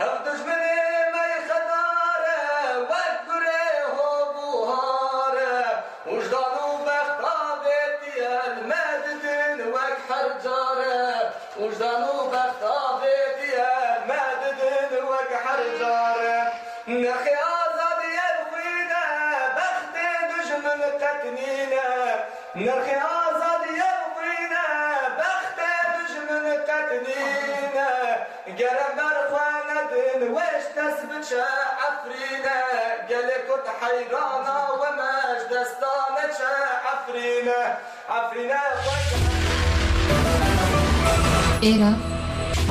هف دجمني ما يخداره وكره بوهاره وجدانو بختابتي المددن وك حرجاره وجدانو بختابتي المددن وك حرجاره نخي آزادي الخوينة بخت دجمن قتنينة نخي آزادي الخوينة بخت دجمن قتنينة قرم برخوانة دن وش تثبت عفرينة قالي كنت حيرانة وماش دستانة عفرينة عفرينة إيرا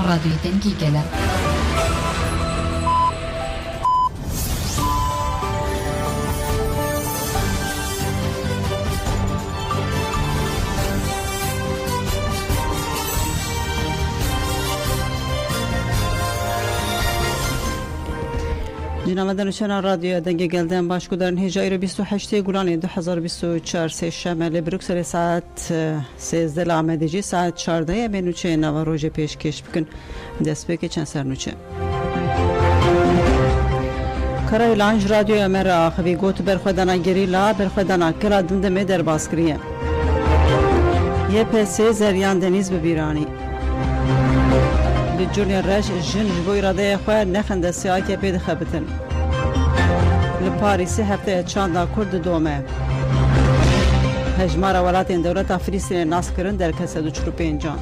راديو تنكي كلا جنابدارشان رادیو دنگ گلدن باشکودارن هجایی 28 گولان 2024 سه شمال بروکسل ساعت 13 لامدیجی ساعت 14 بنوچه نو روز پیشکش بکن دست به که چند سرنوچه کرای لانج رادیو امر آخوی گوت برخودانا گریلا برخودانا کلا دندمه در باسکریه یه پسه زریان دنیز ببیرانی جونیور رش جن جبو اراده خواه نخنده سیاکی پید خبتن لپاریسی هفته چاندا کرد دومه هجمار ولات دولت فلسطین ناس کرن در کسد 45 جان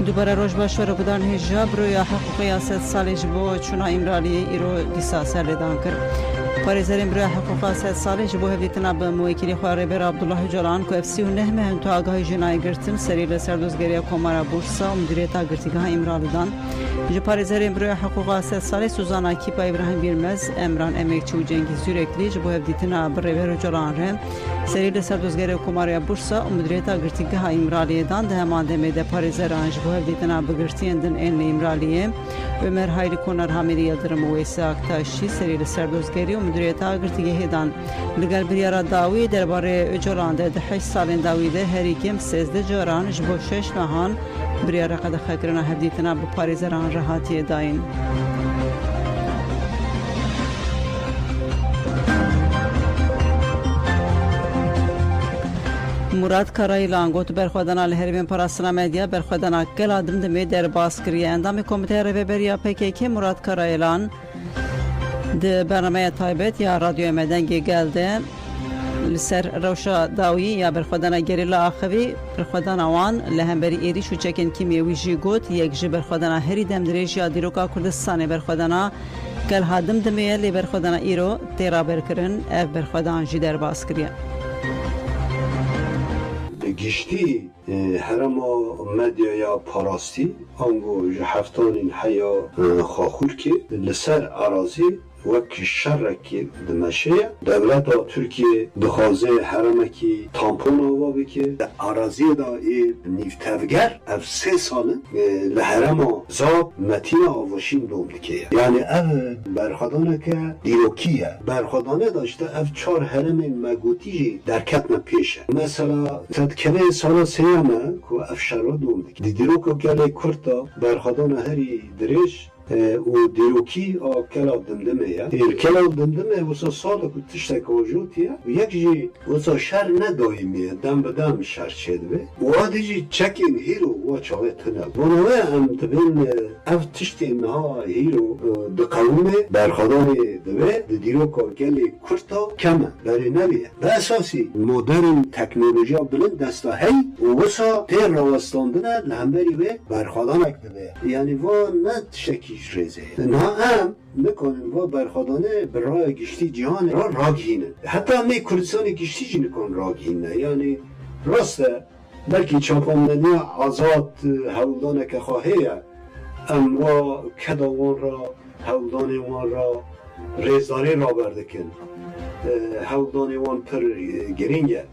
دوباره روش باشور بودن هجاب روی حقوقی اسد سالی جبو چونا امرالی ایرو دیسا سردان کرد پارێزەرێن برای حقوقا 100 ساڵێ ji bo hevdîtina bi muwekîlî xwe rêber Abdullah Öcalan ku ev 39 mehin tu agahî jinayê girtin serî li ser dozgeriya Komara Bursa û Müdîriyeta Girtîgeha Îmralı dan ji parêzerên biraya حقوقا 100 ساڵê Suzana Kîpa İbrahim Birmez Emran Emekçi û Cengiz Yüreklî ji bo hevdîtina bi rêber Öcalan re serî li ser dozgeriya Komara Bursa û Müdîriyeta Girtîgeha Îmraliyê dan di heman demê de parêzeran ji bo hevdîtina bi girtiyên din ên li Îmraliyê Ömer Hayri Konar Hamîdî Yıldırım û Wêsî Aktaşî serî li ser dozgerî û Müdîriyeta Girtîgehê li gel biryara dawî derbarê Öcalan de 8 salên dawî de herî kêm 13 caran ji bo 6 mehan biryara qedexekirina hevdîtina bi parêzeran re hatiye dayîn. Murat Karayılan gotu berxwedana li herêmên parastina medya berxwedana gela dimdimê derbas kiriye endamê Komîteya Rêveberiya PKK Murat Karayılan di bernameya taybet ya radyoya medengê gelde li ser rewşa dawî ya berxwedana gerîla axivî berxwedana wan li hemberî êrîş û çekên kîmyê wî jî got yek ji berxwedana herî demdirêj ya dîroka Kurdistanê berxwedana gel ha dimdimê lê berxwedana îro tê raberkirin ev berxwedan jî derbas kiriye. گشتی هرما مدیا یا پاراستی آنگو هفتانین حیا خاخور که لسر عراضی وک شر که دمشه دولت ترکیه دخوازه هرمه که تامپون آوا بکه عراضی دا نیفتفگر اف 3 ساله لحرما زاب متین آواشین دوم دکه یعنی اف برخدانه که دیروکیه برخدانه داشته اف 4 هرم مگوتی در کتن پیشه مثلا تدکره سالا سیامه که اف شرا دوم دکه دیروکو گله کرتا برخدانه هری درش و دیروکی کلا دمدمه یا کلا دمدمه واسه سالا که تشتک آجوتیه و یک جی واسه شر ندایمیه دم به دم شر شد به و آده جی چکین هیرو و چاوه تنه بانوه هم تبین اف تشتی انها هیرو دقومه برخدان دوه دیروکا گلی کرتا کمه بری نبیه به اساسی مدرن تکنولوژی بلند دستا هی و واسه تیر روستاندنه لحنبری به برخدان اکده یعنی و نه تشکی رزه نه هم نکنن و برخوادانه برای گشتی جهان را راگهینه حتی همه کردستان گشتی جی نکن راگهینه یعنی راسته بلکه چاپامدنی آزاد هولدانه که خواهیه ام و کداوان را هولدان وان را ریزداری را برده کن هولدان وان پر گرینگه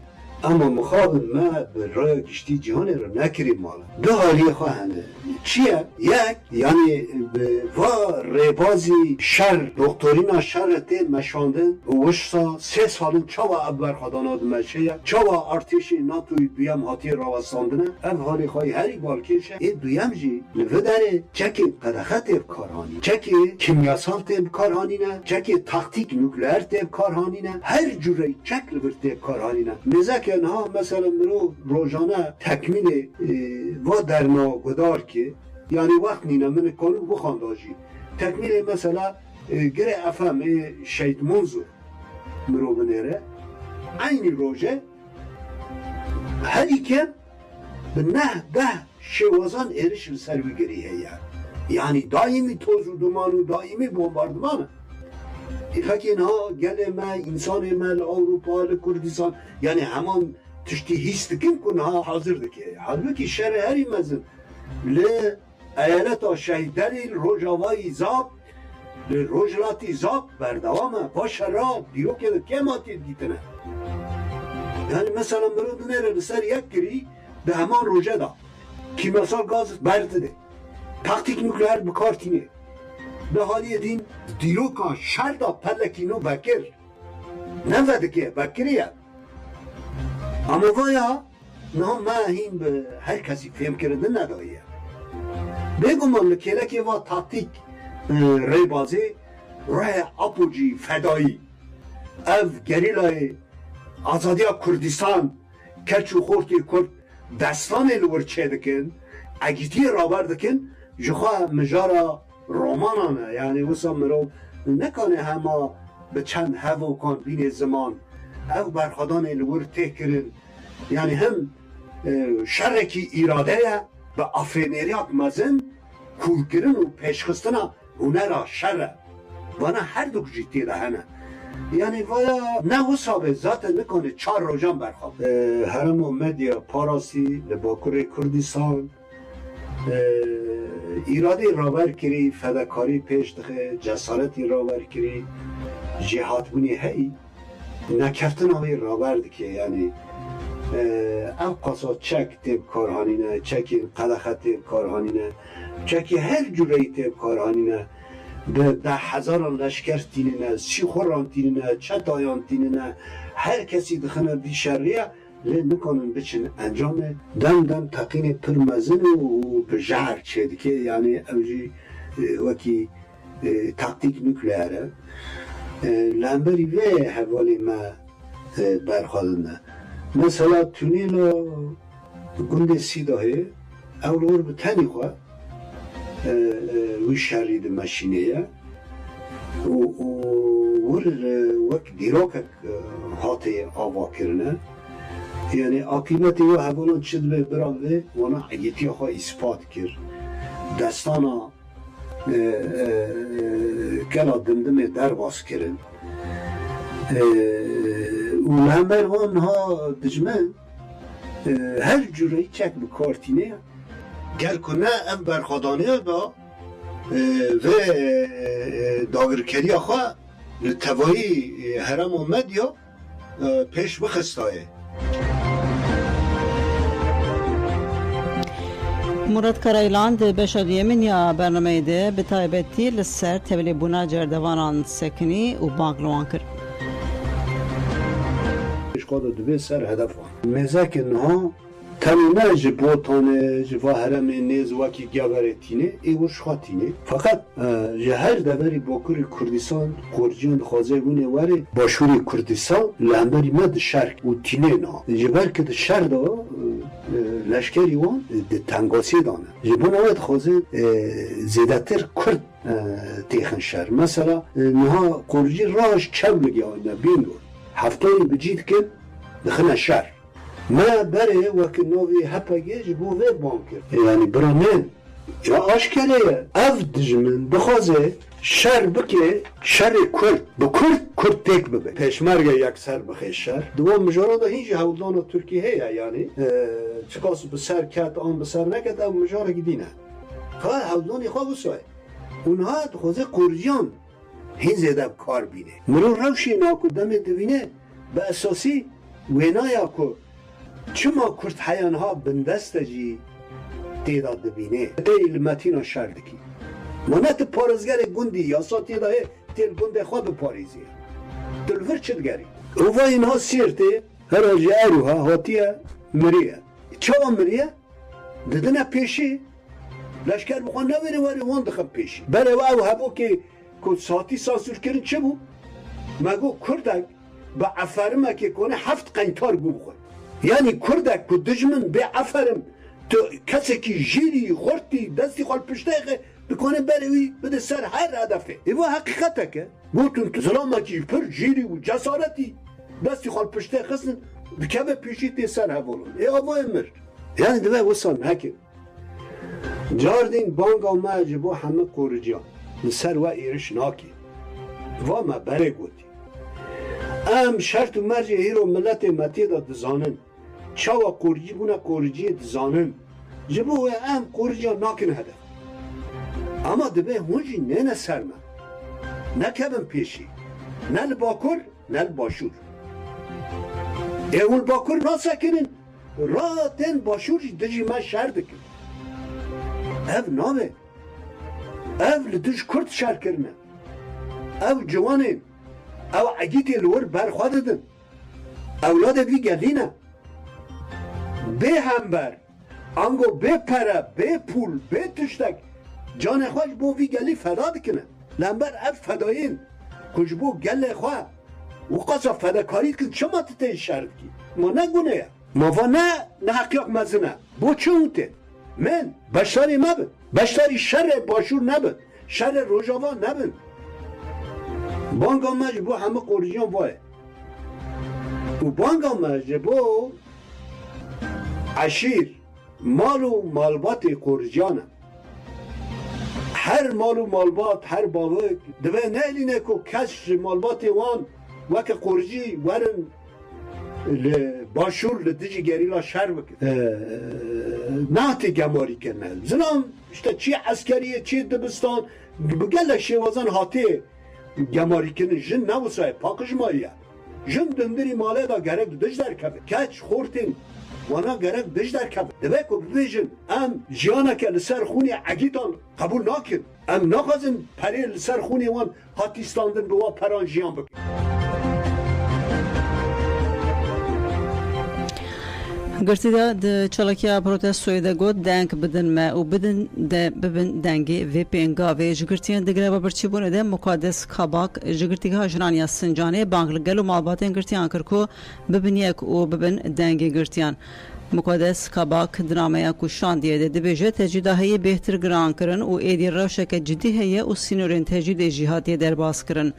اما مخابن ما به رای گشتی جهان رو نکریم مالا دو حالی خواهنده چیه؟ یک یعنی به و ریبازی شر دکترینا شرته مشاندن وشسا 3 سالن چاوا ابر خدانا دمشه چاوا ارتش ناتوی دویم هاتی راوستاندنه اف حالی خواهی هری بالکشه ای دویم جی لودره چکی قدخت کارهانی چکی کیمیاسال تیب کارهانی نه چکی تاکتیک نوکلئر تیب کارهانی نه هر جوری چک لبرت کارهانی نه مزک انها مثلا مرو روزانه تکمیل و درنا گدار که یعنی وقت نینه من کانون بخانداجی تکمیل مثلا گره افهم شهید منظور مرو بنیره عینی روژه هری که به 9-10 شوازان ایرش سر بگری هیه یعنی دائمی توز و دمان و دائمی بومباردمانه فکر اینها گل ما انسان مل اروپا کردستان یعنی همان تشتی هیست کن کنها حاضر دکه حالوکی شهر هری مزن لی ایالت شهیدری روژاوای زاب لی روژلاتی زاب بردوامه پاش را دیو که کماتی دیتنه یعنی مثلا مرود نیره لسر یک گری به همان روژه دا کیمیاسال گاز برده تاکتیک نوکلئر بکارتینه به حالی دین دیروکا شر دا پلکینو بکر نفده که بکریه اما وایا نه ما هین به هر کسی فهم کرده ندایه بگو مملکه که وا تاکتیک ری بازی رای اپوجی فدایی اف گریلای آزادی کردستان کچو خورتی کرد دستان الور چه دکن اگیتی رابر دکن جخواه مجارا رومانانه یعنی وسا مرو نکنه همه به چند هوا کن بین زمان او برخدان الور ته کرن یعنی هم شرکی ایراده به افرینریات مزن کول کرن و پیشخستن هنر شر وانا هر دو جیتی دهنه یعنی وایا نه حسابه ذات نکنه 4 روزان برخواب هرم و مدیا پاراسی لباکور کردستان ایرادی راور کری فداکاری پیش دخه جسارتی راور کری جهاد بونی هی نکفتن همی راور دکه یعنی او قصا چک تیب کارهانی نه چکی قدخت تیب کارهانی نه چکی هر جوری تیب کارهانی نه ده هزاران لشکر تینه نه 30 خوران تینه نه 4 تایان تینه نه هر کسی دخنه دی شریعه لی نکنن بچن انجام دم تقین پرمزن و بجار چه دیگه یعنی اوجی وکی تاکتیک نوکلئره لنبری و حوالی ما برخوادنه مثلا تونیل گنده سیداهی اولور به تنی خواه وی شرید ماشینه و وک دیروکک هاته آوا کرنه یعنی عاقبتی و حوالان چید به براوه وانا عیتی خواه اثبات کرد دستانا گلا دمدم در باز کرن و همه ها دجمن هر جوری چک بکارتینه گر کنه ام برخوادانه با و داگرکری خواه لطوایی هرم و مدیا پیش بخستایه مراد کرایلان ده بشادیه من یا برنامه ده به تایبتی لسر تولی بونا جردوانان سکنی و بانکلوان کرد اشقاد دوی سر هدف وان مزک انها تنونه جبوتانه جوا هرم نیز وکی گیاگره تینه ایوش خواه تینه فقط جهر دوری باکور کردستان خورجیان خوازه گونه وره باشوری کردستان لحمداری مد شرک و تینه نا جبر که ده شر دا لشکری وان ده تنگاسی دانه جبون آوید خوازه زیده تر کرد تیخن شر مثلا نها خورجی راش چم لگی آنه بینگو هفتانی بجید که دخنه شر ما بره وکی نوی هپگیج بو وی بانکر یعنی برامن یا آشکره اف دجمن بخوازه شر بکه شر کرد کرد تک ببه پیشمرگ یک سر بخی شر دوام مجارا دا هیچ هولدان ترکیه هیه یعنی چکاس بسر کت آن بسر نکت او مجارا گدینه فقط هولدانی خواه بسوه اونها خوزه قرجیان هین زیده کار بینه مرو روشی ناکو دم دوینه به اساسی وینایا که چما کرد حیانها بندستجی تیدا دبینه تیل متینا شردکی منات پارزگر گندی یا ساتی داه تیل گنده خواه بپاریزیه دلور چدگری اوه اینها سیرته هر آجه اروها هاتیه مریه چاوا مریه ددنا پیشی لشکر بخواه نویره واری وان دخم پیشی بله و او هبو که ساتی ساسور کرن چه بو؟ مگو کردک با عفرمه که کنه 7 قنطار گو بخواه یعنی کردک که دجمن به عفرم تو کسی که جیری خورتی دستی خوال پشتاقه بکنه بروی بده سر هر هدفه ایوه حقیقته که گوتون سلامه که پر جیری و جسارتی دستی خوال پشتاقه خستن بکه پیشی تی سر هولون ای آبا امر یعنی دوه وصان حکم جاردین بانگ آمه جبو همه قرجیان سر و ایرش ناکی و ما بره گوتی ام شرط و مرجع هیرو ملت متی دا دزانن چاوا قرجی بونا قرجی دزانن جبو ام قرجی ناکن هده اما دبه هونجی نه سرمه نکبن پیشی نه الباکر نه الباشور اول باکر ناسا کنن را تن باشور دجی من شر دکن اف نامه اف لدج کرد شر کرنه اف جوانه او عگیتی لور برخواه دادن اولاد وی گلینه به همبر انگو به پره به پول به تشتک جان خواهش بو وی گلی فدا دکنه لنبر اف فداین کش بو گل خواه و قصا فداکاری کن چما تته شرد کی ما نگونه ما و نه حقیق مزنه بو چه اونته من بشتاری مبن بشتاری شر باشور نبن شر روژاوا نبن بانگ آمج بو همه قرجیان وای و بانگ آمج بو عشیر مال و مالبات قرجیانه هر مال و مالبات هر باوک دوه نهلینه که کش مالبات وان وک قرجی ورن باشور لدجی گریلا شر بکن نهتی گماری کنه زنان işte چی عسکریه چی دبستان بگل شیوازان هاتی گماری کنه جن نوسای پاکش مایه جن دندری ماله دا گرک دج در کبه کچ خورتین وانا گرک دج در کبه دوه که ببیجن ام جیانا که لسر خونی عگیدان قبول ناکن ام نخوازن پری لسر خونی وان هاتیستاندن بوا پران جیان بکن گرتی دا چالاکیا پروتستوی دا گود دنگ بدن ما و بدن دا ببن دنگی وی پینگا و جگرتیان دگره بابرچی بونه دا مقادس کاباک جگرتی که هجرانی سنجانه بانگلگل و مالباتین گرتیان کرکو ببن یک و ببن دنگی گرتیان مقدس کاباک درامه کوشان دیده دبیجه تجدیده هی بهتر گران کرن و ایدی روشک جدی هی و سینورین تجدید جهادی درباس کرن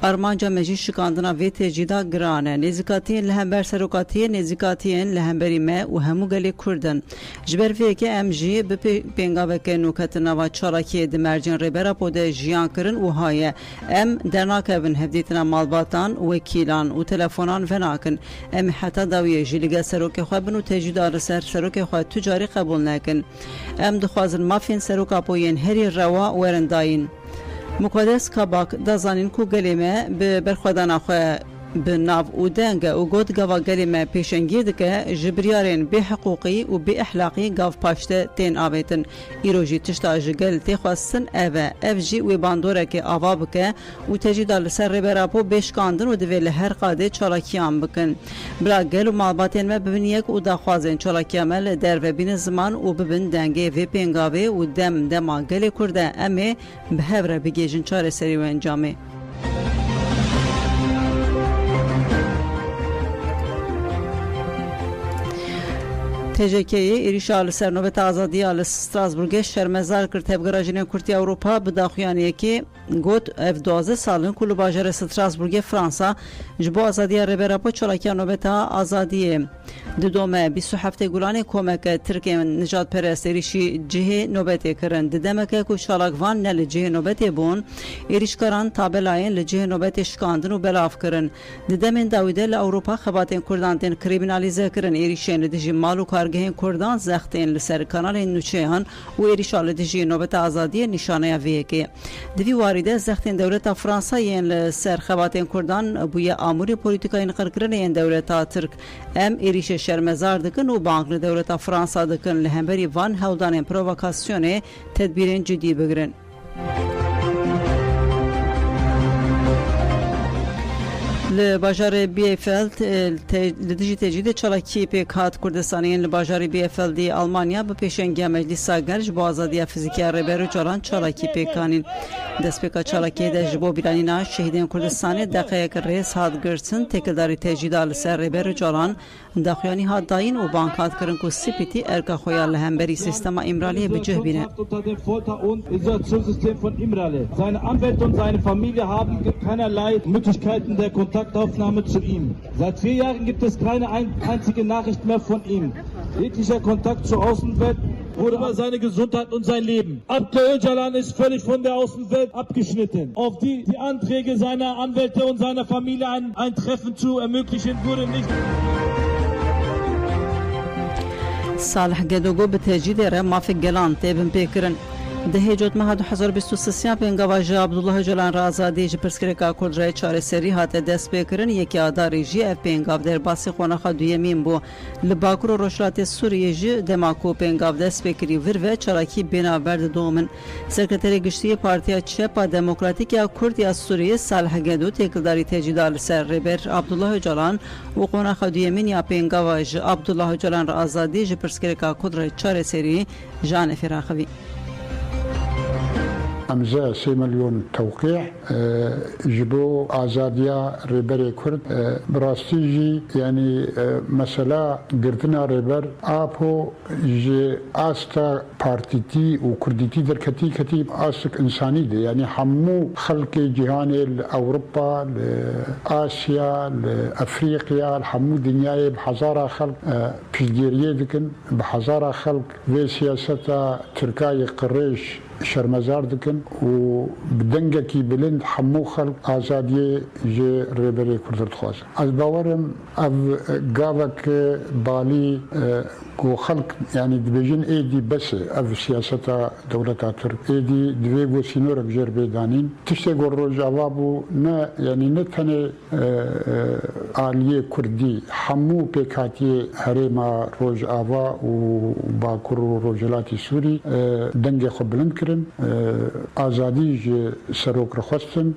آرمانجا مجی شکاندنا وی تجدیده گرانه نزیکاتین لهمبر سروکاتین نزیکاتین لهمبری ما و همو گلی کردن جبر وی که ام جی به پینگا که نوکتنا و چالاکی دمرجن ریبرا پوده جیان کرن و های ام درناکبن هفدیتنا مالباتان و کیلان و تلفونان فناکن ام حتی داویه جلیگه سروک خوابن و تجدید دار سروک خود تجاری قبول نکن ام دخوازن مافین سروک اپوین هری روا ورنداین مقدس کاباک دازانین کو گلیمه به برخودان خو به ناو و دنگ و گود گوا گلیمه پیشنگیر دکه جبریارین به حقوقی و به اخلاقی گاو پاشته تین آویتن ایروژی تشتا جگل تخواستن اف جی و باندوره که آوا بکه و تجیدال سر ربراپو بشکاندن و دویل هر قاده چالاکیان بکن برا گل و مالباتین ما ببین یک و داخوازین چالاکیامل در و بین زمان و ببین دنگی و پینگاوی و دما گل کرده امه به هفره بگیجن چار سری و انجامه تجکیه ایریشال سرنوبت آزادی آل استراسبورگ شرمزار کرد تبگراجین کرتی اروپا بداخیانیه که گود اف 12 سالن کل باجر استراسبورگ فرانسا جبو آزادی ربراپو چلاکی نوبت آزادی دوم 27 گولان کمک ترکیه نجات پرست ایریشی جه نوبت کرن ددمک کو شالاگوان نل جه نوبت بون ایریشکاران تابلاین لجه نوبت شکاندن و بلاف کرن ددمن داویده ل اروپا خباتن کردان تن کریمینالیزه کرن ایریشین لدجی مالو کار کارگهین کردان زختین لسر کانال نوچهان و ایریشال دجی نوبت آزادی نشانه ویگه دوی وارده زختین دولت فرانسا ین لسر خواتین کردان بوی آمور پولیتیکای نقرکرن ین دولت ترک ام ایریش شرمزار دکن و بانک دولت فرانسا دکن لهمبری وان هودان پرووکاسیون تدبیرین جدی بگرن. لباجار بیفلد لدیجی تجدید چالاکی پیکات کردستانیین لباجار بیفلد آلمانیا به پیشنگی مجلس گرج با آزادی فیزیکی رهبر جولان چالاکی پیکانین دست پیکا چالاکی دجبو بیرانینا شهیدین کردستانی دقیق ریس هاد گرسن تکلداری تجدید لسر رهبر جولان داخیانی هاد داین و بانکات کرن کو سپیتی ارکا خویا لهمبری سیستم امرالی بجه بینه. Seine Anwälte und seine Familie haben keinerlei Möglichkeiten der Kontaktaufnahme zu ihm. Seit 4 Jahren gibt es keine einzige Nachricht mehr von ihm. Jeglicher Kontakt zur Außenwelt wurde über seine Gesundheit und sein Leben. Abdullah Öcalan ist völlig von der Außenwelt abgeschnitten. Auf die Anträge seiner Anwälte und seiner Familie ein Treffen zu ermöglichen, wurde nicht. صالح گدوگو به تجدید رمافی گلان تیبن پیکرن دهه جوت مهد 2023 پنگاواج عبدالله جلان را آزادی جپرسکرکا کردرای چاره سری هات دست پیکرن یکی آداری جی اف پنگاو در باسی خونخا دویمین بو لباکر و روشلات سوریه جی دماکو پنگاو دست پیکری ور چالاکی بینا برد دومن سکرتری گشتی پارتیا چپا دموکراتیکیا کردیا سوریه صالح گدو تکلداری تجدید سر ربر عبدالله جلان و خونخا دویمین یا پنگاواج عبدالله جلان را آزادی جپرسکرکا کردرای چاره سری جان فراخوی امزا 3 مليون توقيع جبو آزادية ريبر كرد براستيجي يعني مسألة قردنا ريبر آبو جي آستا بارتيتي وكرديتي در كتي آسك إنساني دي يعني حمو خلق جهاني لأوروبا لآسيا لأفريقيا حمو دنياي بحزارة خلق بشجيرية دكن بحزارة خلق في سياسة تركاي قريش شرمزار دکن و بدنگه کی بلند حمو خلق آزادی جه رهبری کردت خواست. از باورم او گاوک بالی کو خلق یعنی دبیجن ایدی بس او سیاست دولت ترک ایدی دوی و سینور بجر بیدانین تشتی گور روز آوابو نه یعنی نه تنه آلیه کردی حمو پیکاتی هرما روز آوا و باکر و روجلاتی سوری دنگه خو بلند آزادی سروک رخصتن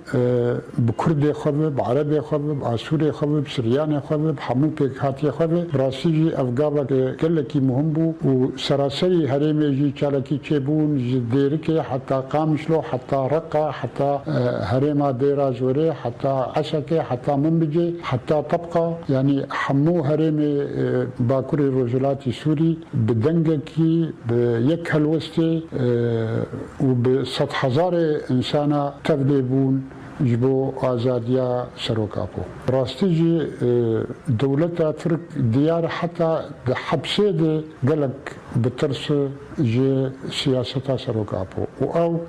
بکرد خواب بعربی خواب آسوری خواب سریان خواب حمو پیکاتی خواب راستی افغان که کلکی مهم بو و سراسری هرمی جی چالکی چبون دیرکی حتی قامشلو حتی رقا حتی هرما دیرا زوری حتی عشقه حتی منبجه حتی طبقه یعنی حمو هرمی باکر رجلاتی سوری بدنگکی به یک هلوسته و به 100,000 انسان تبلیغون جبو آزادیا سروکاپو راستی جی دولت ترک دیار حتی ده حبسه ده گلک بترس جی سیاست سروکاپو و او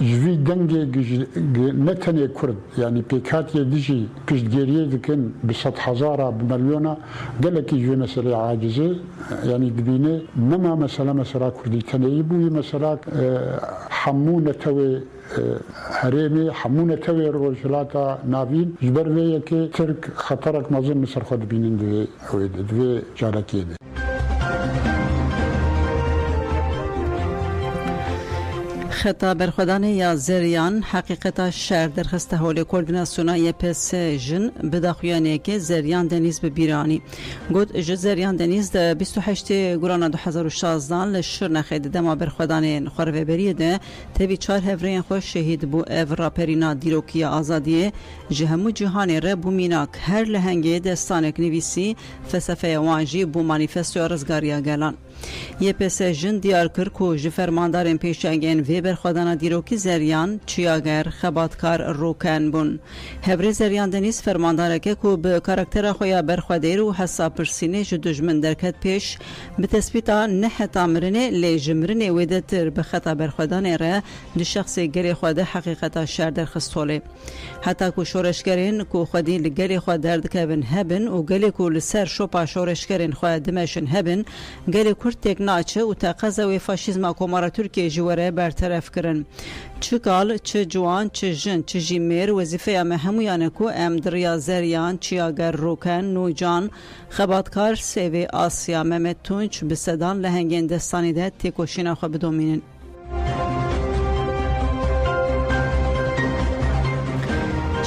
جوی دنگه نتنه کرد یعنی پیکاتی دیجی پشتگیریه دکن به 100,000 بملیونه گلکی جوی مسئله عاجزه یعنی دبینه نما مسئله کردی تنهی بوی مسئله حمو نتوی هرمی حمو نتوی روشلاتا نابین جبرویه که ترک خطرک مازن مصر خود بینن دوی جالکیه ده خطاب برخودان یا زریان حقیقتا شهر در خسته حول کوردیناسیونا یپس جن بداخویانه که زریان دنیز به بیرانی گود زریان دنیز ده 28 گوران 2016 لشر نخید دما برخودان خورو بریه ده تبی 4 هفرین خوش شهید بو او راپرینا دیروکی آزادیه جهمو جهان ره بو میناک هر لهنگه دستانک نویسی فلسفه وانجی بو مانیفستو رزگاریا گلان یپس جن دیار کر کو جفرماندارن پیشنگین ویبر برخوادانا دیروکی زریان چیاگر خباتکار روکن بون هبری زریان دنیز فرمانداره که کو به کاراکتر خویا برخوادیر و حسا پرسینه جو دجمن درکت پیش به تثبیتا نه تامرنه لیجمرنه ویدتر به خطا برخوادانه را دی شخص گری خواده حقیقتا شر در خستوله حتی کو شورشگرین کو خودی لگری خواد درد کبن هبن و گلی کو لسر شوپا شورشگرین خواد دمشن هبن گلی کرد تکناچه و تقضا و فاشیزما کمارا ترکیه جواره برطرف کرن چه کال چه جوان چه جن چه جیمیر وظیفه ام همویانه کو ام دریا زریان چیاگر روکن نوجان خباتکار سیوی آسیا ممت تونچ بسدان لهنگین دستانی ده تیکوشینا خو بدومینن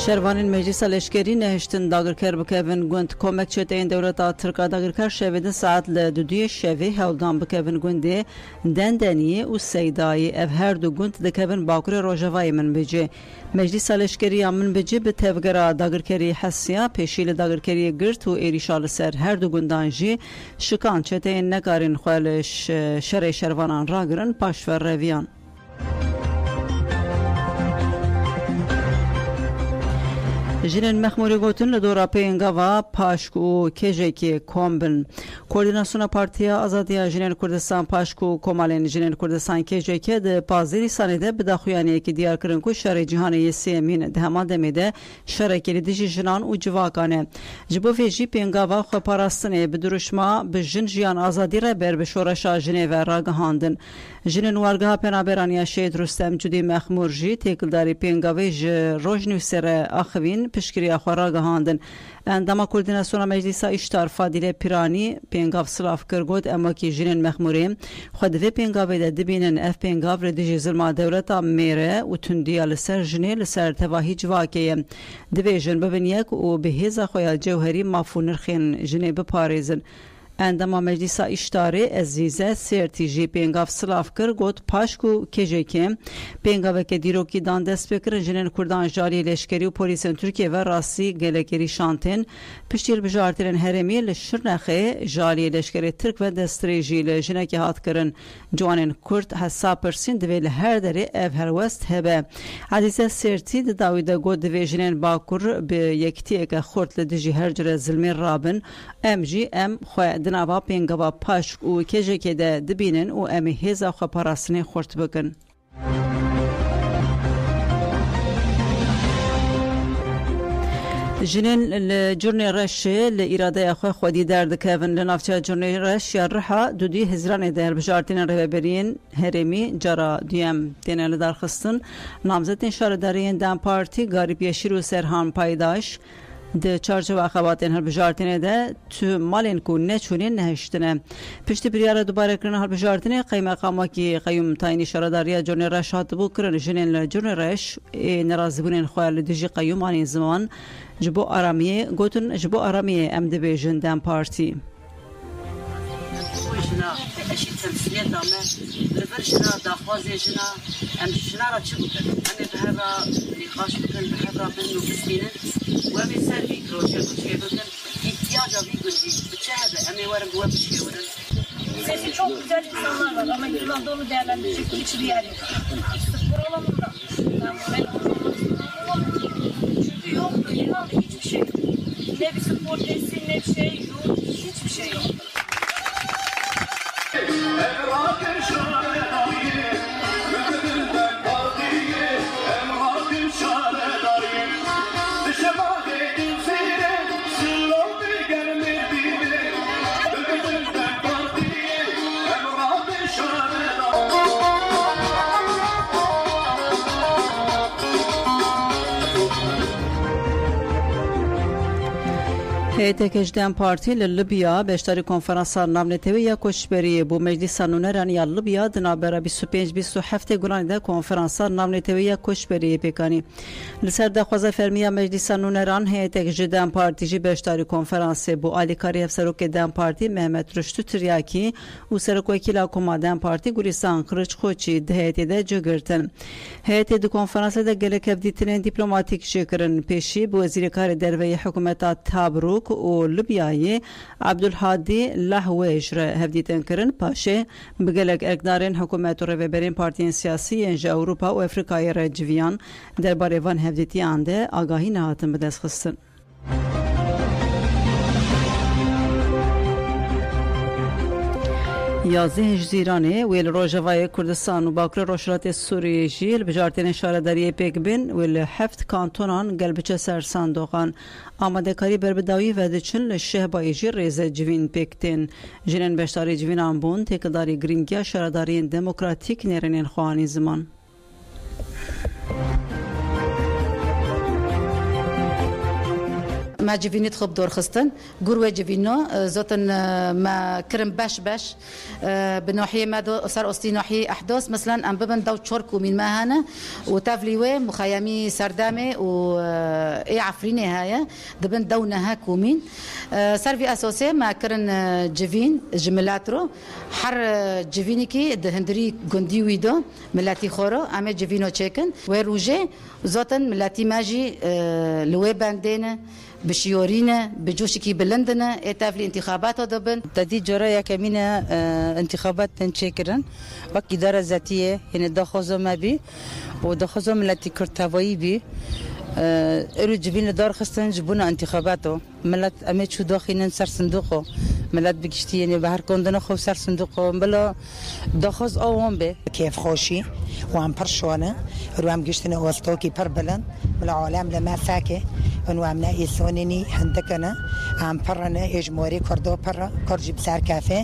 شروانین مجلس لشکری نهشتن داگرکر بکوین گوند کمک چتین دولت ترکا داگرکر شویدن ساعت لدودی شوی هولدان بکوین گونده دندنی و سیدایی اف هر دو گوند دکوین باکر روژوای من بجه مجلس لشکری من بجه به تفگرا داگرکری حسیا پیشیل داگرکری گرت و ایریشال سر هر دو گوندان جی شکان چتین نکارین خوالش شر شروانان راگرن پاشور رویان جنین مخموری گوتن لدورا پینگاوا پاشکو کجکی کومبن کوردیناسیون پارتیا آزادیا جنین کردستان پاشکو کومالین جنین کردستان کجکی ده پازیری سانیده بداخویانی که دیار کرن کو شر جهانی سیمین ده همان دمیده شر کلیدی جنان و جواکانه جبو فیجی پینگاوا خو پاراستنه بدرشما به جن جیان آزادی را بر به شورشا ژنو راگهاندن جنین وارگاه پنابرانیا شهید رستم جدی مخمور جی تکلداری پینگاوی روجنوسر اخوین پشکری خوارا گهاندن اندما کوردیناسیون مجلس اشتار فادیله پیرانی پینگاو سلاف کرگود اما کی جنین مخموریم خود و پینگاوی ده دبینن اف پینگاو ردیج ظلم دولت میره و تندیا لسر جنی لسر تواهی جواکیه دویژن ببینیک و به هزا خویا جوهری مافونرخین جنی بپاریزن اندما مجلس اشتاره عزیزه سرتیجی پینگاف سلاف کر گوت پاشکو کجکی پینگاو که دیروکی دان دست بکر جنین کردان جاری لشکری و پولیسن ترکیه و راسی گلکری شانتن پشتیر بجارترین هرمی لشرنخه جاری لشکری ترک و دستریجی لجنکی هات کرن جوانین کرد حسا پرسین دویل هر داره اف هر وست هبه عزیزه سرتی داویده گوت دوی جنین باکر به یکتی اکا خورد لدیجی هر جره ظلمی رابن ام جی ام خواه دنابا پینگاوا پاشک و کجکی ده دبینن و امی هزا خو پاراسنه خورت بگن جنین لجرنی رش لإراده خو خودی درد کهون لنافچه جرنی رش یا رحا دودی هزران در بجارتین رهبرین هرمی جرا دیم تنال درخستن نامزدین شاردارین دم پارتی غریب یشیر و سرهان پایداش ده چارچوب اخواتین هر بجارتینه ده تو مالین کو نچونین نهشتنه پشت بریاره دوباره کرن هر بجارتینه قیمه قاما کی قیوم تاینی شراداریا جرن رش هات بو کرن جنین جرن رش نرازبونین خوال دیجی قیوم آنی زمان جبو آرامیه گوتن جبو آرامیه ام ده جندن پارتی جنا اشي تمثيليات دامه لفر جنا داخواز جنا ام جنا را چه بکن ام بهرا نقاش بکن بهرا بنو بسینن و ام سروی پروژه بچه بکن احتیاجا بیگندی بچه هده ام ورم بوا بچه ورن Sesi çok güzel insanlar var ama yılan dolu değerlendirecek hiçbir yer yok. Spor alanında. Ben çünkü yok, yılanda hiçbir şey yok. Ne bir spor tesisi, ne bir şey yok, hiçbir şey yok. هیئت کشدن پارتی للیبیا بیشتری کنفرانس نامنتوی یا کشبری بو مجلس نونران یا لیبیا دنابرا 25-27 گلانی ده کنفرانس نامنتوی یا کشبری پیکانی لسر دخواز فرمیا مجلس نونران هیئت کشدن پارتی جی بیشتری کنفرانس بو آلیکاری افسروک دن پارتی محمد رشدو تریاکی و سرک وکیل حکومت دن پارتی گوریستان قرچ خوچی ده هیئت ده جگرتن هیئت ده کنفرانس ده گله کبدیترین دیپلماتیک شکرن پیشی بو وزیر کار دروی حکومت تابروک كركوك و ليبياي عبدالهادي لهويجر هفديتن كرن باشي بقلق اقدارين حكومات وريبرين بارتين سياسيين جا اوروبا و افريقيا رجويان درباره وان هفديتي عنده آگاهی نهاتن بدست خستن. یازده جزیرانه ویل روجاوای کردستان و باکر روشلات سوریه جیل بجارتین شارداری پیک بین ویل هفت کانتونان قلبچه سر صندوقان آماده کاری بربداوی و دچن لشه با ایجی ریزه جوین پیکتین جنین بشتاری جوین آنبون تکداری گرینگیا شارداری دموکراتیک نیرنین خوانی زمان. ما جوینی تخب دور خستن گروه جوینو زاتن ما کرم باش بناحية ما دو صار أصلي ناحية أحداث مثلا أم ببن دو تشاركو من ما هنا وتافليوه مخيمي سردامي و إيه عفريني هاي دبن دونا هاكو مين صار في أساسه ما كرن جوين جملاترو حر جوينيكي دهندري جندي ويدو ملاتي خورو أما جوينو تشيكن وروجي زاتن ملاتي ماجي لوي باندينا بشيورينا بجوشكي بلندنا اتافلي انتخابات دبن تدي جرايا كمينة انتخابات تنشكرن وكي دارة ذاتية هنا دخوزو ما بي ودخوزو ملاتي كرتاوي بي ارو جبين دار خستن جبونا انتخاباتو ملات امي شو داخلين سر صندوقو ملات بكشتي يعني بهر كوندنا خو سر صندوقو بلا دخوز اوام به كيف خوشي وام برشونه روام قشتنا وسطوكي بربلن بالعالم لما فاكه ونوامنا يسونني هندكنا عم برنا اجموري كردو برا كرجي بسار كافيه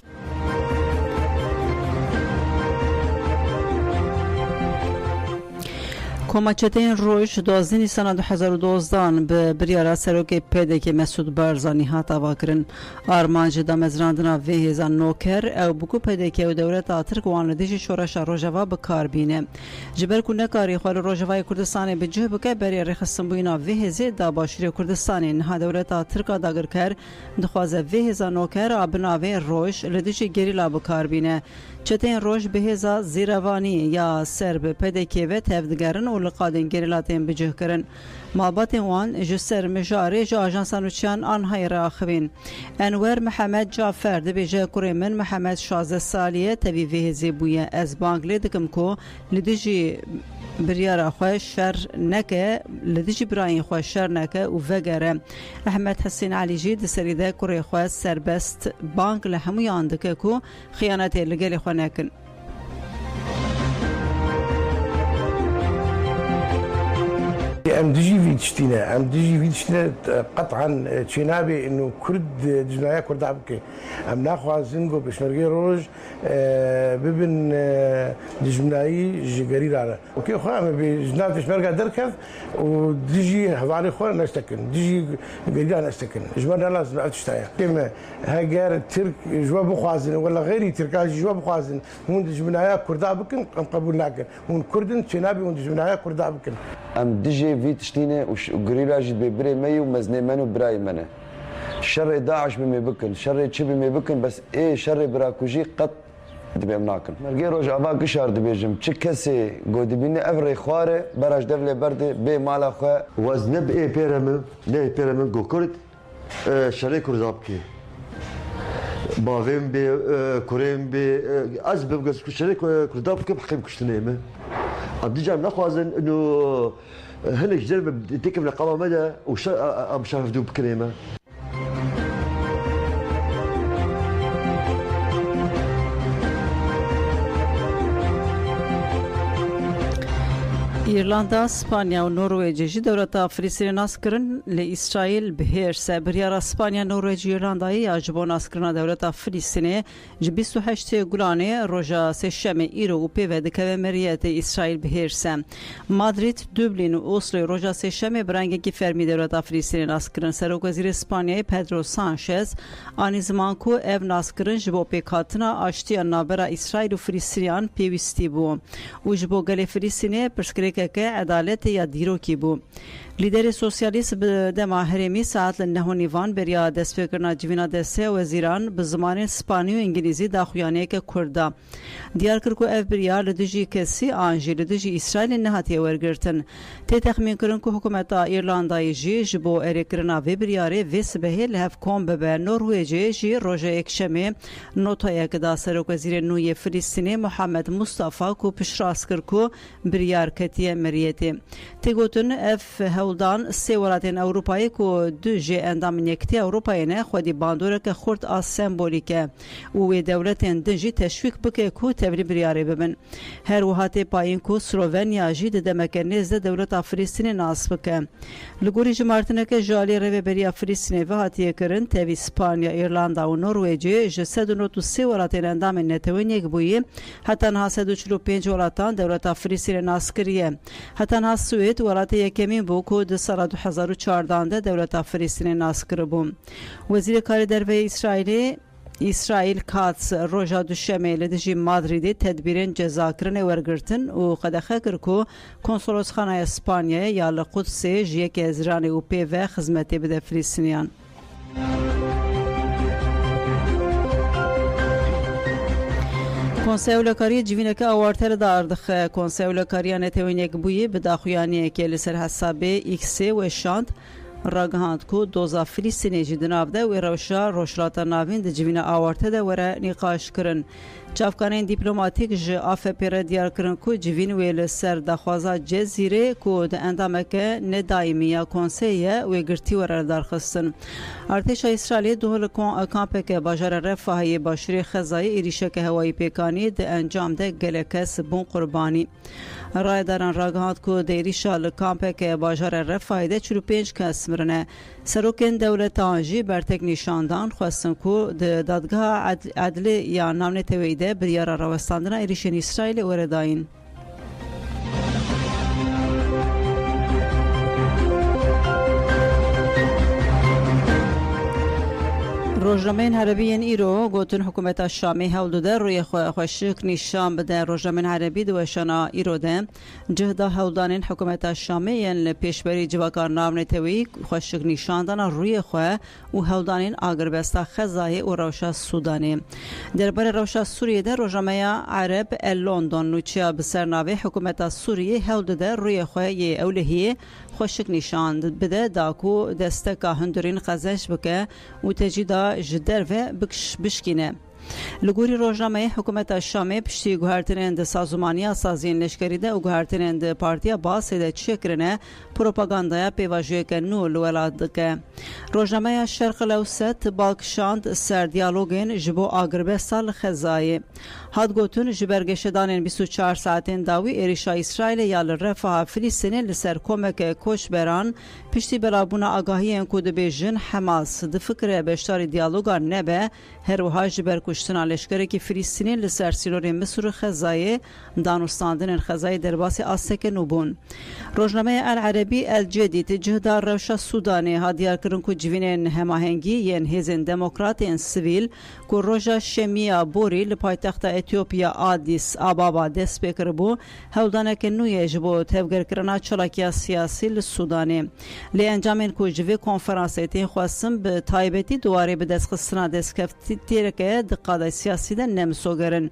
کمچتین روش 12 نیسان 2012 به بریارا سروک پیدا که مسعود بارزانی هات آواکرن آرمانج دامزراندنا و هزان نوکر او بکو پیدا که او دولت آترک واندیش شورش روجوا بکاربینه جبر کنه کاری خوال روجوای کردستان به جه بکه بریار خصم بوینا و هزی دا باشری کردستان نه دولت آترک داگر کر دخوازه و هزان نوکر آبناوی روش لدیش گریلا بکاربینه چتین روش به هزا زیروانی یا سرب پیدا که و تفدگرن و لقادن گریلاتین بجه کرن مابات وان جسر مجاری جا آجانسانوچیان آنهای را خوین انور محمد جعفر دبی جه کوری من محمد 16 سالیه تبی ویهزی بویه از بانگلی دکم کو لدیجی بریار خواه شر نکه لدیجی براین خواه شر نکه و وگره احمد حسین علی جی دسریده کوری خواه سربست بانک لحموی آندکه کو خیانتی لگلی خواه نکن ام دجي فيتشتينا قطعا تشينابي انه كرد جنايا كرد عبكي ام ناخو زنقو باش نرقي روج ببن دجناي جيري على اوكي خو ام بجناب باش نرقى دركف ودجي هضاري خو نشتكن دجي قيدان نشتكن جبنا لازم اتشتايا كما هاجر الترك جواب خوازن ولا غيري تركاج جواب خوازن هون جنايا كرد عبكن قبول ناكن هون كردن تشينابي هون جنايا كرد عبكن ام دجي فيتشتينه وغريلا جد ببري مي ومزني منو براي منه شر داعش بمي بكن شر تشي بمي بكن بس ايه شر براكوجي قط دبي مناكن مرغي روج ابا كشار دبيجم تشكسي غودبيني افري خواره براج دبل برد بي مالا خو وزنب ايه بيرم لا بيرم غوكرت شر كرزابكي باویم بی کریم بی از بگذار کشته کرداب که بخیم کشته نیمه. عدیجام نخوازن إنه هلا جرب تكمل قوام مدى وش أم شاف دوب كلمة. ایرلندا، اسپانیا و نروژ جی دولت فلسطین ناس کردن لإسرائیل بهر سبریار اسپانیا نروژ ایرلندایی اجبار ناس کردن دولت فلسطین ج 28 گلانه روزا سهشنبه ایرو و پیوند که مریت اسرائیل بهر سم مادرید دوبلین و اسلو روزا سهشنبه برانگی که فرمی دولت فلسطین ناس کردن سرک وزیر اسپانیایی پدرو سانچز آن زمان کو اف ناس کردن جبو پیکاتنا آشتی نابرا اسرائیل و فلسطینیان پیوستی بو و جبو گل فلسطینی پرسکری هلکه عدالت یا دیروکی بو لیدر سوسیالیست به دما هرمی ساعت لنه نیوان بریا دست فکرنا جوینا دسته وزیران به زمان اسپانی و انگلیزی داخویانه که کردا دیار کر کو اف بریا لدجی کسی آنجی لدجی اسرائیل نهاتی ورگرتن تی تخمین کرن کو حکومت ایرلندای جی جبو اریکرنا و بریاره وس به لهف کوم به نروژ جی روژه اکشمه نوتای کدا سرک وزیر نوی فلسطین محمد مصطفی کو پشراس کر کو بریار کتی مریته تی گوتن اف هولدان سه ولاتین اروپایی کو دو جی اندام نکتی اروپایی نه خودی باندوره که خورد از سمبولیکه و دولتین دنجی تشویق بکه کو تبری بریاره ببن هر وحات پایین کو سلوونیا جی دمک نزد دولت فلسطین ناس بکه لگوری جمارتنه که جالی رو بریا فلسطین و هاتیه کرن تبی اسپانیا ایرلندا و نروژ جسد نوت سه ولاتین اندام نتوینیک بویی حتی نه 145 ولاتان دولت فلسطین ناس کریه حتی نه سوئد ولات یکمین بو کو د سال 2014 دولت فلسطین ناس کربوم وزیر کار دروی اسرائیل کاتس روژا دوشمه لدجی مادریدی تدبیرین جزاکرن ورگرتن و قدخه کرکو کنسولوس خانه اسپانیا یا لقدس جیک ازرانی و پیوه خدمتی بده فلسطینیان کنسولکاری جوینک آوارتر داردخ کنسولکاری نتوینیک بویی به داخویانی که لسر حساب ایکس و شانت راگهاند کو دوزا فلسطینی جدنابده و روشا روشلاتا ناوین ده جوین آوارته ده وره نقاش کرن چافکانین دیپلوماتیک ج آفپر دیار کرن کو جوین ویل سر دخوازا جزیره کو ده اندامکه ندائمیه کنسیه و گرتی وره درخستن ارتش اسرائیل دوهل کامپک باجار رفاهی باشری خزای ایریشک هوایی پیکانی ده انجام ده گلکس بون قربانی رایداران راگهاند کو دیریشا لکامپک باجار رفاهی ده 45 کس مرنه سروکن دولت آنجی برتک نشاندان خواستن کو دادگاه عدل یا نام تویده بریار راوستاندن ایریشن اسرائیل ورداین روزنامه عربی ایرو گوتن حکومت شامی هولده روی خوشک نشان بده روزنامه عربی دوشانا ایرو ده جهدا هولدان حکومت شامی ین پیشبری جواکار نام نتوی خوشک نشان دانا روی خو و هولدان آگربستا خزای و روشا سودانی درباره روشا سوریه ده روزنامه عرب لندن نوچیا بسرناوی حکومت سوریه هولده روی خو ی اولهی خوشک نشان بده داکو دستکا هندرین قزش بکه و تجیدا جدر و بشکینه لگوری روزنامه حکومت شامی پشتی گوهرتنند سازمانی سازین لشکری ده و گوهرتنند پارتیا باسی ده چکرنه پروپاگاندایا پیواجوی که نو لولاد که روزنامه شرق الاوسط بالکشاند سر دیالوگین جبو آگربسال خزایی هاد گوتون جبرگشدانین 24 ساعتین داوی ایریشا اسرائیل یا لرفاه فلسطین لسر کمک کوچبران پشتی بلابونا آگاهی انکو ده بیجن حماس ده فکر بشتاری دیالوگا نبه هر وها جبرکشتنا لشکره که فلسطینی لسر سیلور مصر خزایی دانستاندن خزایی درباسی آسک نوبون روزنامه العربی الجدید جهدار روشا سودانی ها دیار کرن کو جوینن هماهنگی ین هیزن دموکراتین سیویل کو روژا شمیا بوری لپایتخت اتیوپیا آدیس آبابا دست بکر بو هولدانه که نوی جبو تفگر کرنا چلاکیا سیاسی لسودانی لی انجامین کو جوی کنفرانسیتین خواستم به تایبتی دواره به دست خستنا دست کفتی تیرکه دقاده سیاسی ده نمسوگرن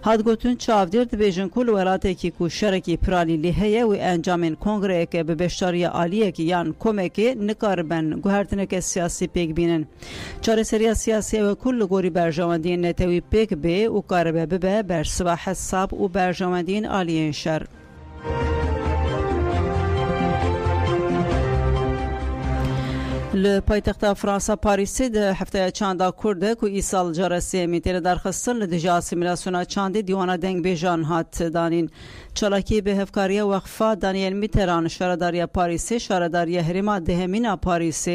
هاد گوتون چاودیر دبیجن کل ولاته کی کو شرکی پرالی لیهیه و انجامین کنگره که به بشتاری آلیه که یان کمکی نکاربن گوهرتنه که سیاسی پیک بینن چاره سریا سیاسی و کل گوری برجامدین نتوی پیک به و کاربه ببه بر سوا حساب و برجامدین آلیین شر لپایتخت فرانسا پاریس ده هفته چاندا کرده کو ایسال جارسی میتر درخواستن لدجا سیمولاسیون چاندی دیوانا دنگ بیجان هات دانین چالاکی به هفکاری وقفه دانیل میتران شهرداری پاریس شهرداری هریما دهمینا پاریس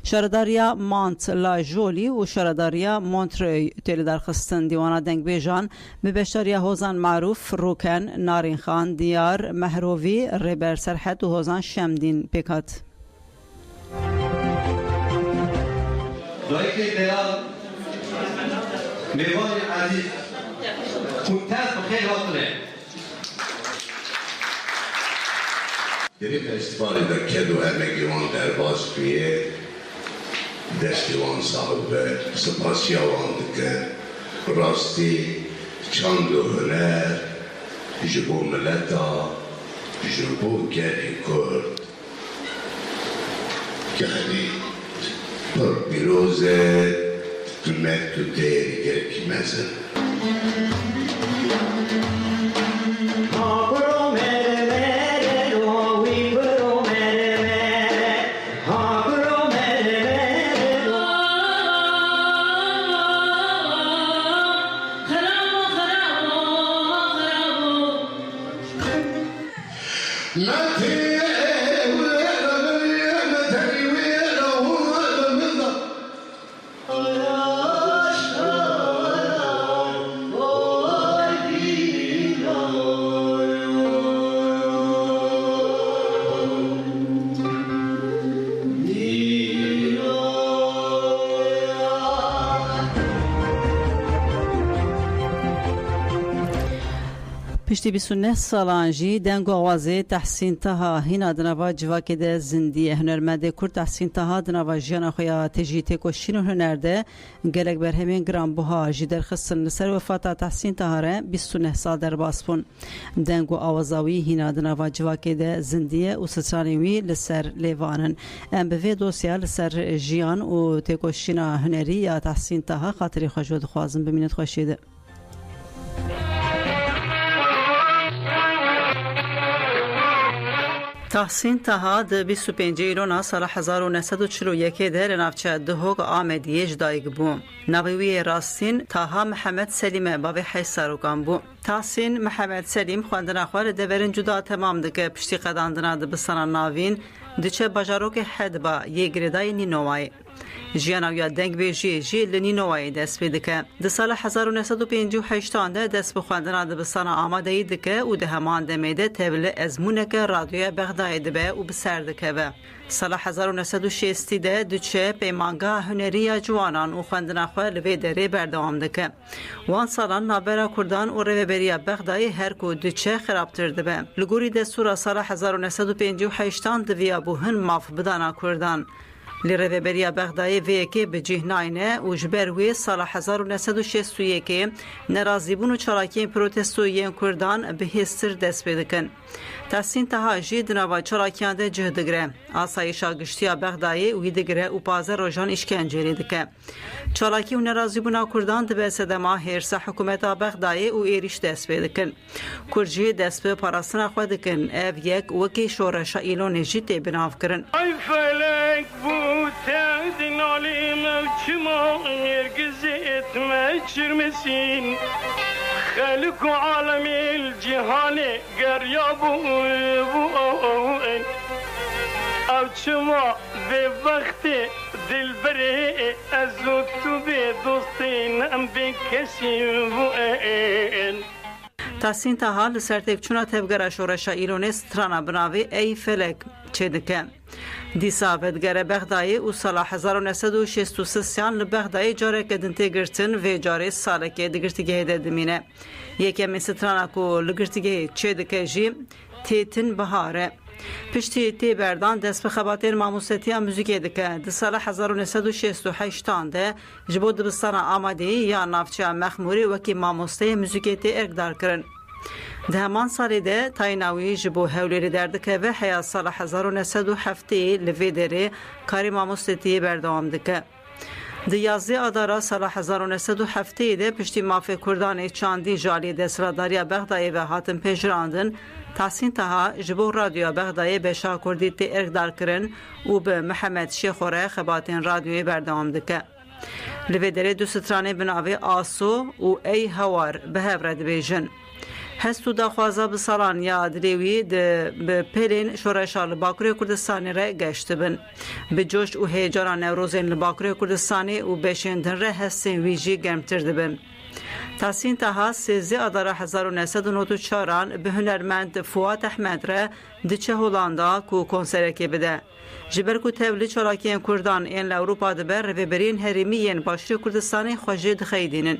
شهرداری مانت لا جولی و شهرداری مونتری تل درخواستن دیوانا دنگ بیجان به بشتاری هوزان معروف روکن نارین خان دیار مهروی ریبر سرحد و هوزان شمدین پیکات دایک دلال میوان عزیز کنتر بخیر حاضره دری فستیوالی در کدو همگیوان در باز بیه دستیوان صاحب سپاسیاوان دکه راستی چند و هنر جبو ملتا جبو گری کرد که هدی پر بیروزه تمت تو دیری گرکی مزن پشتی 29 سالان جی دنگ آوازه تحسین تها هینا دنوا جواکی ده زندی هنرمند کرد تحسین تها دنوا جیان خویا تجی تکوشین و هنرده گلک برهمین گرام بها جی درخستن لسر وفاتا تحسین تها ره 29 سال در باسپون دنگ آوازاوی هینا دنوا جواکی ده زندی و سترانیوی لسر لیوانن ام به دوسیا لسر جیان و تکوشین هنری یا تحسین تها خاطری خوشود خوازم ببینید خوشیده تحسین تها ده 25 ایرونا سال 1941 ده لنافچه دهوگ آمدیه جدایگ بو. نویوی راستین تها محمد سلیم باوی حیساروکان بو. تحسین محمد سلیم خواندن اخوار دورین جدا تمام دکه پشتی قداندنا ده بسانا ناوین دچه بجاروک حد با یه گردای نینوای. جیانویا دنگ بیجی جی لنینوای دست بیدکه. ده سال 1958 ده دست بخواندن ده بسانا آماده دکه و ده همان دمیده تبل ازمونک رادیوی بغدای دبه و بسردکه و. سال 1960 ده دوچه پیمانگاه هنری جوانان و خواندن خواه لوی دره بردوام دکه. وان سالان نابرا کردان و رویبری بغدای هر کو دوچه خرابتر دبه. لگوری دستور سال 1958 دویا بوهن ماف بدانا کردان. لرهبری بغدای ویکی به جهناینه و جبروی سال 1961 نرازیبون و چالاکی پروتستویین کردان به هستر دست بدکن. تحسین تها جی دنوا چالاکیان ده جهدگره. آسایش آگشتیا بغدای و دیگره و پازر روژان اشکنجری دکه. چالاکی و نرازیبون کردان ده به صدما هرس حکومت بغدای و ایریش دست بدکن. کرجی دست به پاراستنا خود دکن. اف یک وکی شورش ایلون جیت بناف کرن. تهدین علیم کما هرگز اتمشرمسین خلق عالم الجهان گریابو بوئن او چما به وقت دلبره از تو به دوستین ام بکشیم بوئن تحسین تها لسرتک چونا تبگره شورش ایلون سترانا بناوی ای فلک چه دکه دیسا بدگره بغدای و سال 1963 لبغدای جاره کدن تگرتن و جاره ساله که دگرتگه دمینه یکی من سترانا کو لگرتگه چه دکه جی تیتن بهاره پشتی تی بردان دست به خباتین ماموستی موزیکی دکه ده سال 1968 ده جبود بستان آماده یا نافچه مخموری وکی ماموستی موزیکی تی ارگدار کرن ده همان سالی ده تایناوی جبو هولیری دردکه و حیات سال 1907 لوی داره کاری ماموستی بردوام دکه. ده 11 آدارا سال 1907 ده پشتی مافی کردان چاندی جالی دستراداری بغدای و حاتم پیجراندن تحسین تها جبو رادیو بغدای به شاه کردی تی ارگدار کرن و به محمد شیخوره خباتین رادیوی بردوام دکه. لوی داره دو سترانه بناوی آسو و ای هوار به هفرد بیجن. هستو داخوازا بسالان یا دریوی به پلین شورشا لباکوری کردستانی را گشت بن. به جوش و هیجانا نوروزین لباکوری کردستانی و بشیندن را هستین ویجی گرمتر دبن. تحسین تها 13 آدار 1994 به هنرمند فواد احمد را دچه هولاندا کو کنسرکی بده. جبر کو تولید چالاکین کردان این لوروپا دبر رویبرین هریمین باشری کردستانی خوشید خیدینن.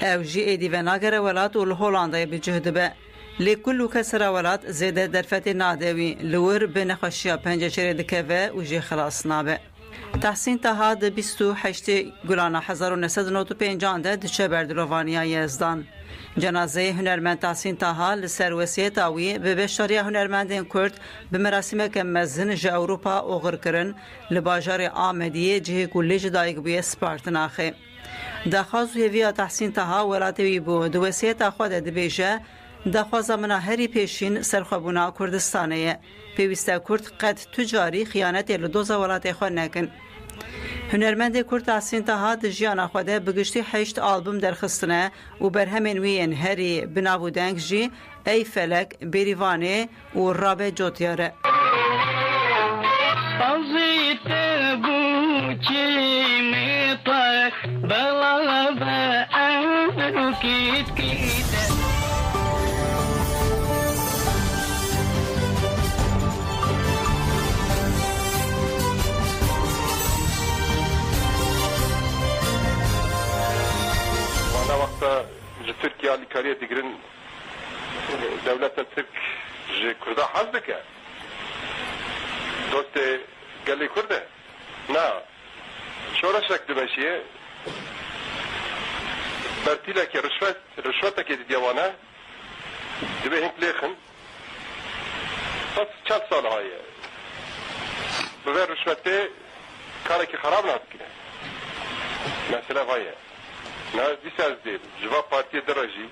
او جی ایدی و ناگر ولات و هولندای به جهد به لكل كسر ولات زيادة درفت نادوي لور بنخشيا پنجه چره دكوه وجي خلاص نابه. تحسین طه د 28 گلان 1995 ده دچه بردروانیا یزدان. جنازه هنرمند تحسین طه لسر وصیت اوی به بشاری هنرمندان کرد به مراسم که مزن ج اروپا اوغر کرن لباجار آمدیه جه کلیج دایگ بی سپارتناخه. دخواز هویا تحسین طه ولاتوی بو دو وصیت خود دبیجه دخواز منا هری پیشین سرخوابونا کردستانه پیوسته کرد قد تجاری خیانت لدوزا ولات خود نکن. هنرمند کرد تحسین طه دجیان خوده بگشتی 8 آلبوم درخستنه و برهمین وین هری بنابودنگ جی ای فلک بریوانه و رابه جوتیاره. وقتا تركيا لكارية دقرن دولة الترك كردا حزبك دوست قال لي كرده نا شو رشك دمشيه برتي لك رشوتك ديوانا دبي هنك ليخن بس 4 سال هاي بغير رشوتي كارك خراب نابكنا مثلا هاي ناس دي ساز ديل جوا بارتي درجي